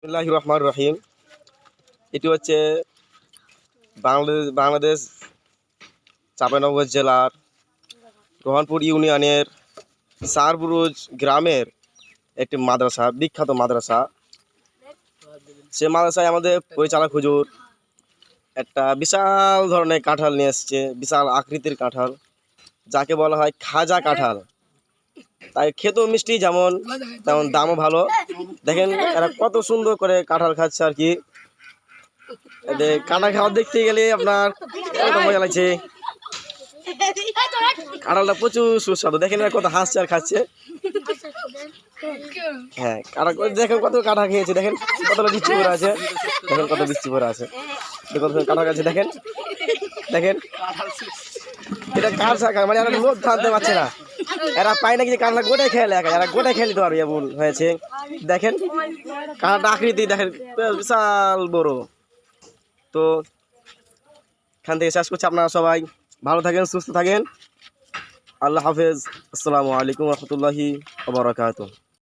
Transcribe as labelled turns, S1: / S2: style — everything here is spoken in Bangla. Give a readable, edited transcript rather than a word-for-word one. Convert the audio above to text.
S1: বিসমিল্লাহির রহমানির রহিম। এটি হচ্ছে বাংলাদেশ চাঁপাইনবাবগঞ্জ জেলার রোহনপুর ইউনিয়নের সারবুরুজ গ্রামের একটি মাদ্রাসা, বিখ্যাত মাদ্রাসা। সে মাদ্রাসায় আমাদের পরিচালক হুজুর একটা বিশাল ধরনের কাঁঠাল নিয়ে এসছে, বিশাল আকৃতির কাঁঠাল, যাকে বলা হয় খাজা কাঁঠাল। তাই খেতেও মিষ্টি যেমন, তেমন দামও ভালো। দেখেন এরা কত সুন্দর করে কাঁঠাল খাচ্ছে আর কি। কাঁঠাল খাওয়া দেখতে গেলে আপনার কত মজা লাগছে। কাঁঠালটা প্রচুর সুস্বাদু, দেখেন এরা কত হাসছে আর খাচ্ছে। হ্যাঁ, কাঁঠাল দেখেন কত কাঁঠাল খেয়েছে, দেখেন কতটা বৃষ্টি পড়ে আছে, দেখেন কত বৃষ্টি পড়ে আছে, দেখুন কাঁঠাল খাচ্ছে। দেখেন দেখেন এটা কাঁচা মানে এরা লোভ থাকতে পারছে না, এরা পায় না কি কাঁঠাল গোটাই খেলে, এরা গোটাই খেলে তো আর ভুল হয়েছে। দেখেন কাঁঠালটা আকৃতি দেখেন বিশাল বড়। তো এখান থেকে শেষ করছি। আপনারা সবাই ভালো থাকেন, সুস্থ থাকেন। আল্লাহ হাফেজ। আসসালামু আলাইকুম রহমতুল্লাহি ওয়া বারাকাতুহু।